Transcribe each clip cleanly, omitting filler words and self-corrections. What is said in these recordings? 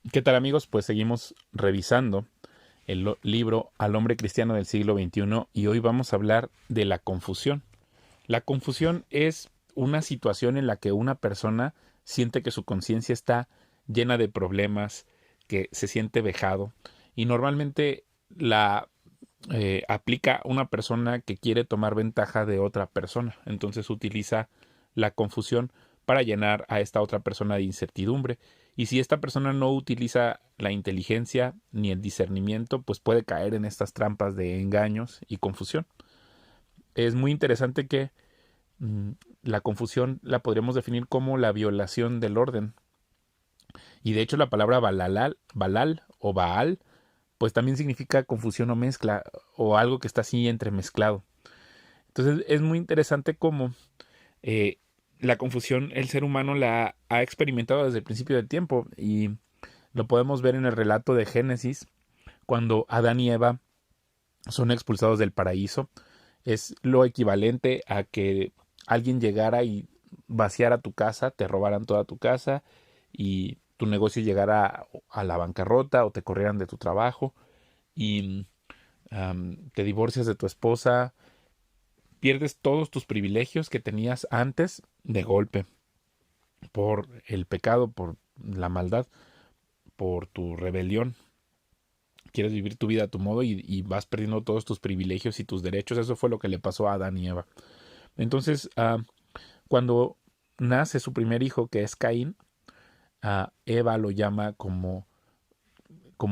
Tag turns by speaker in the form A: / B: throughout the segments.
A: ¿Qué tal, amigos? Pues seguimos revisando el libro Al hombre cristiano del siglo XXI y hoy vamos a hablar de la confusión. La confusión es una situación en la que una persona siente que su conciencia está llena de problemas, que se siente vejado y normalmente la aplica una persona que quiere tomar ventaja de otra persona. Entonces utiliza la confusión para llenar a esta otra persona de incertidumbre. Y si esta persona no utiliza la inteligencia ni el discernimiento, pues puede caer en estas trampas de engaños y confusión. Es muy interesante que mm, la confusión la podríamos definir como la violación del orden. Y de hecho la palabra balal o baal pues también significa confusión o mezcla o algo que está así entremezclado. Entonces es muy interesante cómo eh, la confusión el ser humano la ha experimentado desde el principio del tiempo y lo podemos ver en el relato de Génesis cuando Adán y Eva son expulsados del paraíso. Es lo equivalente a que alguien llegara y vaciara tu casa, te robaran toda tu casa y tu negocio llegara a la bancarrota o te corrieran de tu trabajo y te divorcias de tu esposa, pierdes todos tus privilegios que tenías antes de golpe, por el pecado, por la maldad, por tu rebelión. Quieres vivir tu vida a tu modo y vas perdiendo todos tus privilegios y tus derechos. Eso fue lo que le pasó a Adán y Eva. Entonces, cuando nace su primer hijo, que es Caín, Eva lo llama como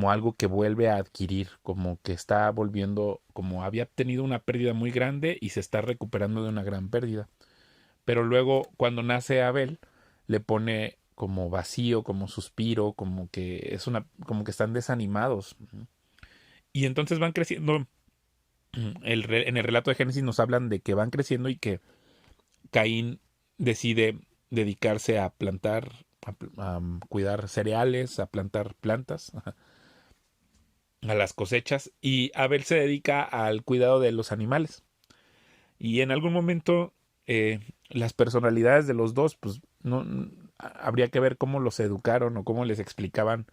A: algo que vuelve a adquirir, como que está volviendo, como había tenido una pérdida muy grande y se está recuperando de una gran pérdida. Pero luego cuando nace Abel, le pone como vacío, como suspiro, como que están desanimados. Y entonces van creciendo. En el relato de Génesis nos hablan de que van creciendo y que Caín decide dedicarse a plantar, a cuidar cereales, a plantar plantas, a las cosechas, y Abel se dedica al cuidado de los animales. Y en algún momento las personalidades de los dos, pues no habría que ver cómo los educaron o cómo les explicaban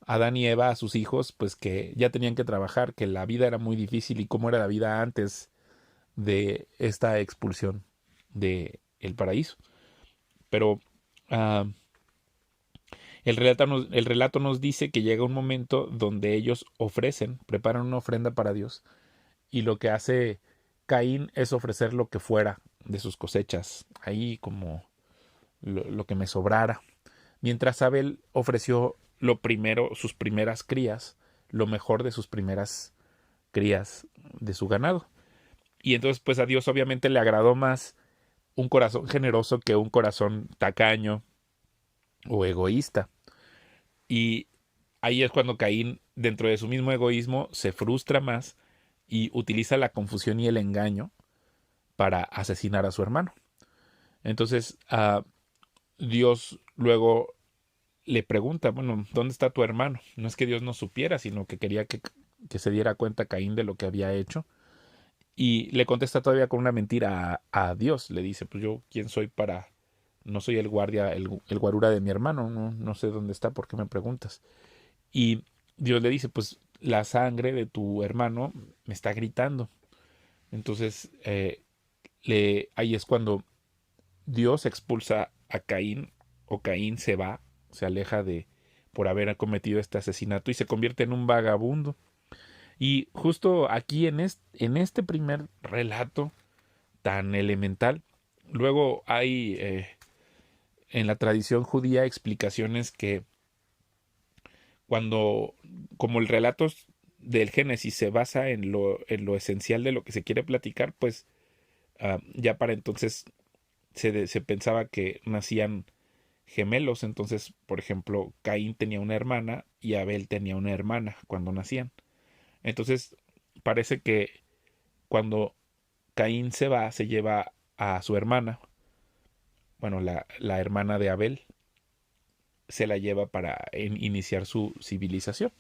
A: a Adán y Eva a sus hijos, pues que ya tenían que trabajar, que la vida era muy difícil y cómo era la vida antes de esta expulsión de el paraíso. Pero uh, el relato nos dice que llega un momento donde ellos preparan una ofrenda para Dios y lo que hace Caín es ofrecer lo que fuera de sus cosechas, ahí como lo que me sobrara, mientras Abel ofreció lo primero, sus primeras crías, lo mejor de sus primeras crías de su ganado. Y entonces pues a Dios obviamente le agradó más un corazón generoso que un corazón tacaño o egoísta. Y ahí es cuando Caín, dentro de su mismo egoísmo, se frustra más y utiliza la confusión y el engaño para asesinar a su hermano. Entonces, Dios luego le pregunta, bueno, ¿dónde está tu hermano? No es que Dios no supiera, sino que quería que se diera cuenta Caín de lo que había hecho. Y le contesta todavía con una mentira a Dios. Le dice, pues yo, ¿quién soy para... No soy el guardia, el guarura de mi hermano, no sé dónde está, ¿por qué me preguntas? Y Dios le dice, pues la sangre de tu hermano me está gritando. Entonces, ahí es cuando Dios expulsa a Caín, o Caín se va, se aleja de por haber cometido este asesinato y se convierte en un vagabundo. Y justo aquí en este primer relato tan elemental, luego hay en la tradición judía explicaciones que cuando, como el relato del Génesis se basa en lo esencial de lo que se quiere platicar, pues ya para entonces se pensaba que nacían gemelos. Entonces, por ejemplo, Caín tenía una hermana y Abel tenía una hermana cuando nacían. Entonces, parece que cuando Caín se va, se lleva a su hermana, bueno, la hermana de Abel, se la lleva para iniciar su civilización.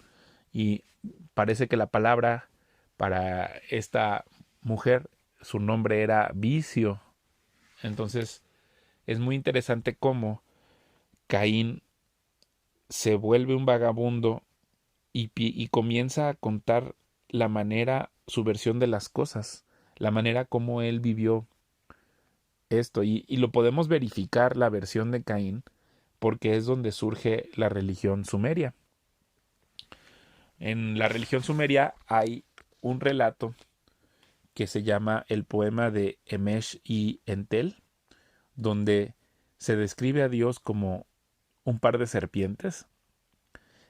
A: Y parece que la palabra para esta mujer, su nombre era vicio. Entonces, es muy interesante cómo Caín se vuelve un vagabundo y comienza a contar su versión de las cosas, la manera como él vivió esto. Y lo podemos verificar, la versión de Caín, porque es donde surge la religión sumeria. En la religión sumeria hay un relato que se llama el poema de Emesh y Entel, donde se describe a Dios como un par de serpientes.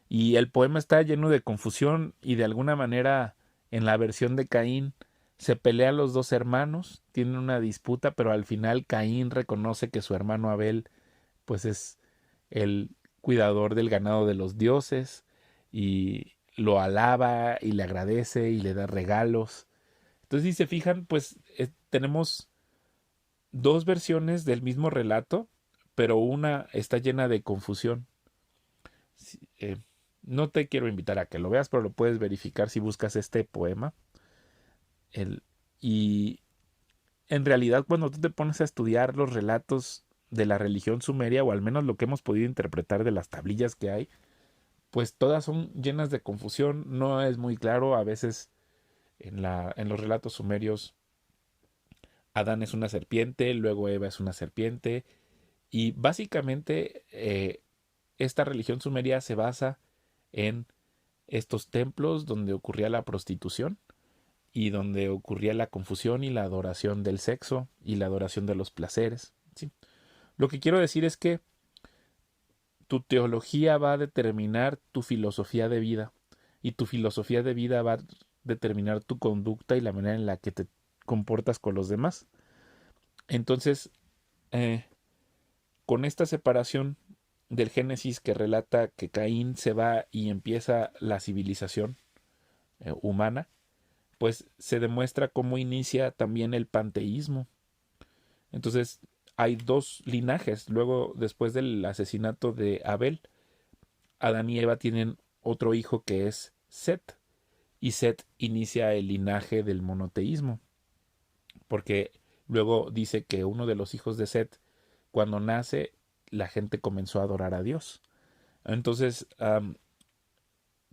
A: Y el poema está lleno de confusión y de alguna manera en la versión de Caín se pelean los dos hermanos, tienen una disputa, pero al final Caín reconoce que su hermano Abel pues es el cuidador del ganado de los dioses y lo alaba y le agradece y le da regalos. Entonces, si se fijan, pues tenemos dos versiones del mismo relato, pero una está llena de confusión. Sí, no te quiero invitar a que lo veas, pero lo puedes verificar si buscas este poema. El, y en realidad, cuando tú te pones a estudiar los relatos de la religión sumeria, o al menos lo que hemos podido interpretar de las tablillas que hay, pues todas son llenas de confusión, no es muy claro. A veces en los relatos sumerios Adán es una serpiente, luego Eva es una serpiente, y básicamente esta religión sumeria se basa en estos templos donde ocurría la prostitución y donde ocurría la confusión y la adoración del sexo y la adoración de los placeres. ¿Sí? Lo que quiero decir es que tu teología va a determinar tu filosofía de vida y tu filosofía de vida va a determinar tu conducta y la manera en la que te comportas con los demás. Entonces, eh, con esta separación del Génesis que relata que Caín se va y empieza la civilización humana, pues se demuestra cómo inicia también el panteísmo. Entonces hay dos linajes. Luego, después del asesinato de Abel, Adán y Eva tienen otro hijo que es Set. Y Set inicia el linaje del monoteísmo. Porque luego dice que uno de los hijos de Set, cuando nace, la gente comenzó a adorar a Dios. Entonces,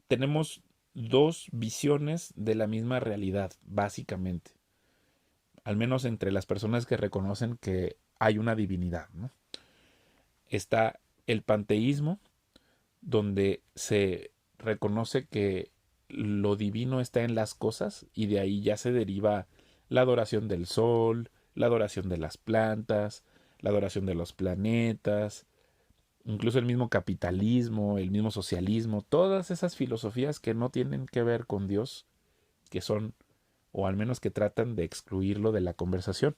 A: tenemos dos visiones de la misma realidad, básicamente. Al menos entre las personas que reconocen que hay una divinidad, ¿no? Está el panteísmo, donde se reconoce que lo divino está en las cosas y de ahí ya se deriva la adoración del sol, la adoración de las plantas, la adoración de los planetas, incluso el mismo capitalismo, el mismo socialismo, todas esas filosofías que no tienen que ver con Dios, que son, o al menos que tratan de excluirlo de la conversación.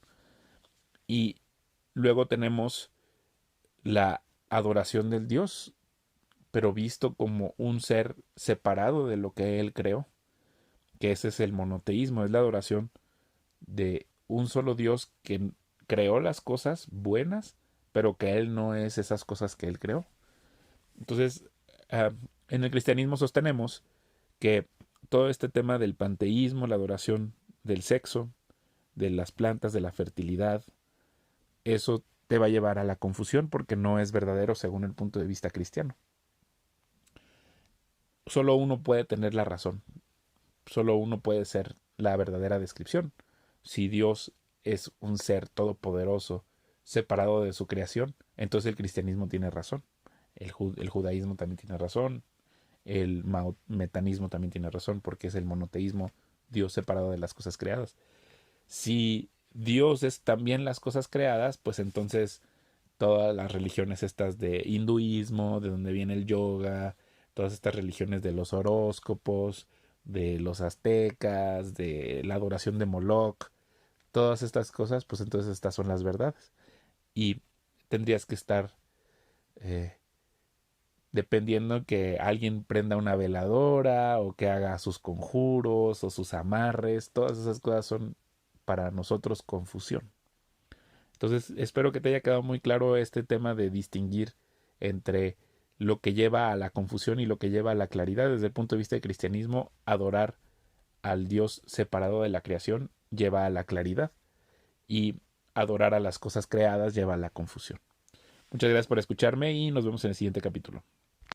A: Y luego tenemos la adoración del Dios, pero visto como un ser separado de lo que Él creó, que ese es el monoteísmo, es la adoración de un solo Dios que creó las cosas buenas, pero que Él no es esas cosas que Él creó. Entonces, en el cristianismo sostenemos que todo este tema del panteísmo, la adoración del sexo, de las plantas, de la fertilidad, eso te va a llevar a la confusión porque no es verdadero según el punto de vista cristiano. Solo uno puede tener la razón, solo uno puede ser la verdadera descripción. Si Dios es un ser todopoderoso, separado de su creación, entonces el cristianismo tiene razón, el judaísmo también tiene razón, el metanismo también tiene razón, porque es el monoteísmo, Dios separado de las cosas creadas. Si Dios es también las cosas creadas, pues entonces todas las religiones estas de hinduismo, de donde viene el yoga, todas estas religiones de los horóscopos, de los aztecas, de la adoración de Moloch, todas estas cosas, pues entonces estas son las verdades. Y tendrías que estar dependiendo que alguien prenda una veladora o que haga sus conjuros o sus amarres, todas esas cosas son para nosotros confusión. Entonces, espero que te haya quedado muy claro este tema de distinguir entre lo que lleva a la confusión y lo que lleva a la claridad. Desde el punto de vista del cristianismo, adorar al Dios separado de la creación lleva a la claridad y adorar a las cosas creadas lleva a la confusión. Muchas gracias por escucharme y nos vemos en el siguiente capítulo.